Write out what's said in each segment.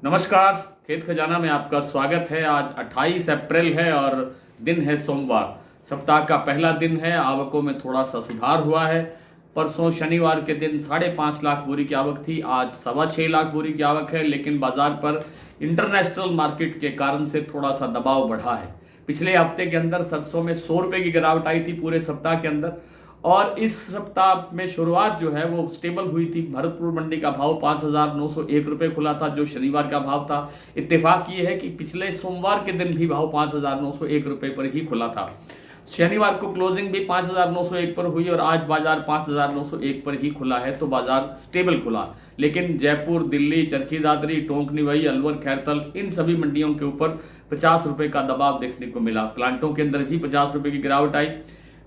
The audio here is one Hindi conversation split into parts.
नमस्कार। खेत खजाना में आपका स्वागत है। आज 28 अप्रैल है और दिन है सोमवार। सप्ताह का पहला दिन है। आवकों में थोड़ा सा सुधार हुआ है। परसों शनिवार के दिन 5.5 लाख बोरी की आवक थी, आज 6.25 लाख बोरी की आवक है। लेकिन बाजार पर इंटरनेशनल मार्केट के कारण से थोड़ा सा दबाव बढ़ा है। पिछले हफ्ते के अंदर सरसों में 100 रुपये की गिरावट आई थी पूरे सप्ताह के अंदर, और इस सप्ताह में शुरुआत जो है वो स्टेबल हुई थी। भरतपुर मंडी का भाव 5,901 रुपये खुला था, जो शनिवार का भाव था। इत्तेफाक ये है कि पिछले सोमवार के दिन भी भाव 5,901 रुपये पर ही खुला था। शनिवार को क्लोजिंग भी 5,901 पर हुई और आज बाजार 5,901 पर ही खुला है, तो बाजार स्टेबल खुला। लेकिन जयपुर, दिल्ली, चरखी दादरी, टोंक निवई, अलवर, खैरतल, इन सभी मंडियों के ऊपर 50 रुपये का दबाव देखने को मिला। प्लांटों के अंदर भी 50 रुपये की गिरावट आई।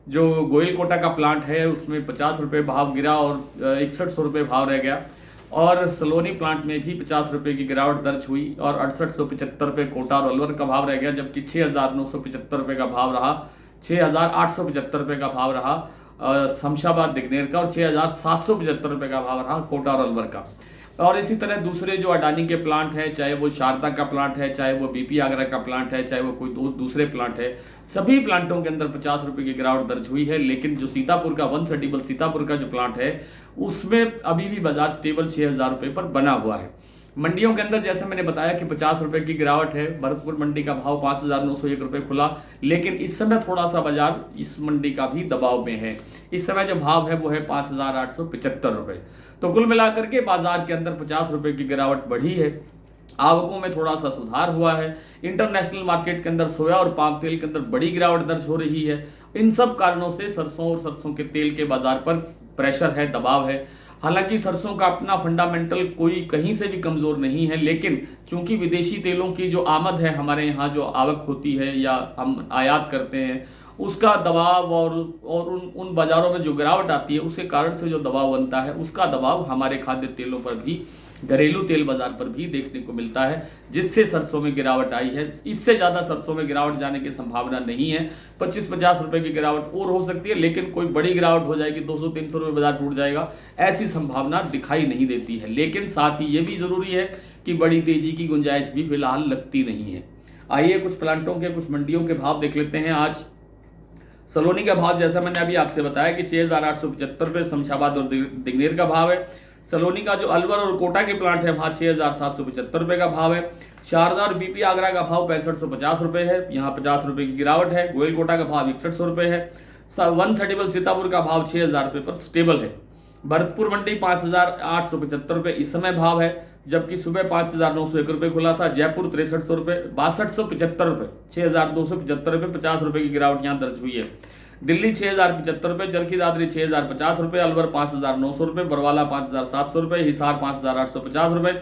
जो गोयल कोटा का प्लांट है उसमें 50 रुपये भाव गिरा और 6100 रुपये भाव रह गया। और सलोनी प्लांट में भी 50 रुपये की गिरावट दर्ज हुई और 6875 रुपये कोटा और अलवर का भाव रह गया, जबकि 6,975 रुपये का भाव रहा, 6,875 रुपये का भाव रहा शमशाबाद दिग्नेर का, और 6,775 रुपये का भाव रहा कोटा और अलवर का। और इसी तरह दूसरे जो अडानी के प्लांट है, चाहे वो शारदा का प्लांट है, चाहे वो बीपी आगरा का प्लांट है, चाहे वो कोई दूसरे प्लांट है, सभी प्लांटों के अंदर 50 रुपये की गिरावट दर्ज हुई है। लेकिन जो सीतापुर का वनसर्टिबल सीतापुर का जो प्लांट है उसमें अभी भी बाजार स्टेबल 6,000 रुपये पर बना हुआ है। मंडियों के अंदर जैसे मैंने बताया कि 50 रुपये की गिरावट है। भरतपुर मंडी का भाव 5,901 रुपये खुला, लेकिन इस समय थोड़ा सा बाजार इस मंडी का भी दबाव में है। इस समय जो भाव है वो है 5,875 रुपये। तो कुल मिलाकर के बाजार के अंदर 50 रुपये की गिरावट बढ़ी है। आवकों में थोड़ा सा सुधार हुआ है। इंटरनेशनल मार्केट के अंदर सोया और पाम तेल के अंदर बड़ी गिरावट दर्ज हो रही है। इन सब कारणों से सरसों और सरसों के तेल के बाजार पर प्रेशर है, दबाव है। हालांकि सरसों का अपना फंडामेंटल कोई कहीं से भी कमज़ोर नहीं है, लेकिन चूंकि विदेशी तेलों की जो आमद है, हमारे यहाँ जो आवक होती है या हम आयात करते हैं, उसका दबाव और उन बाज़ारों में जो गिरावट आती है उसके कारण से जो दबाव बनता है, उसका दबाव हमारे खाद्य तेलों पर भी, घरेलू तेल बाजार पर भी देखने को मिलता है, जिससे सरसों में गिरावट आई है। इससे ज़्यादा सरसों में गिरावट जाने की संभावना नहीं है। 25-50 रुपये की गिरावट और हो सकती है, लेकिन कोई बड़ी गिरावट हो जाएगी, 200-300 रुपये बाजार टूट जाएगा, ऐसी संभावना दिखाई नहीं देती है। लेकिन साथ ही ये भी ज़रूरी है कि बड़ी तेज़ी की गुंजाइश भी फिलहाल लगती नहीं है। आइए कुछ प्लांटों के, कुछ मंडियों के भाव देख लेते हैं। आज सलोनी का भाव जैसा मैंने अभी आपसे बताया कि 6,875 रुपये शमशाबाद और दिग्नेर का भाव है। सलोनी का जो अलवर और कोटा के प्लांट है वहाँ 6,775 रुपये का भाव है। शारदा और बीपी आगरा का भाव 6550 रुपये है, यहाँ 50 रुपये की गिरावट है। गोयल कोटा का भाव 6100 रुपये है। वनसर्टिबल सीतापुर का भाव 6,000 रुपये पर स्टेबल है। भरतपुर मंडी 5,875 रुपये इस समय भाव है, जबकि सुबह 5,901 रुपये खुला था। जयपुर 6300 रुपये, 6275 रुपये, 6,275 रुपये, 50 रुपये की गिरावट यहाँ दर्ज हुई है। दिल्ली 6,075 रुपये, चरखी दादरी 6,050 रुपये, अलवर 5,900 रुपये, बरवाला 5,700 रुपये, हिसार 5,850 रुपये,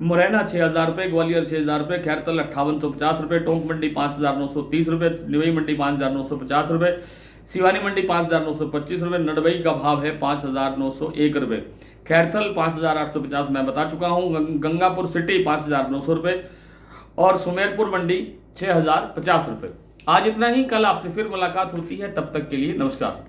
मुरैना 6,000 रुपये, ग्वालियर 6,000 रुपये, खैरतल 5850 रुपये, टोंक मंडी 5,930 रुपये, निवई मंडी 5,950 रुपये, सिवानी मंडी 5,925 रुपये, नडवई का भाव है 5,901 रुपये, खैरथल 5,850 मैं बता चुका हूँ, गंगापुर सिटी 5,900 रुपये और सुमेरपुर मंडी 6,050 रुपये। आज इतना ही। कल आपसे फिर मुलाकात होती है, तब तक के लिए नमस्कार।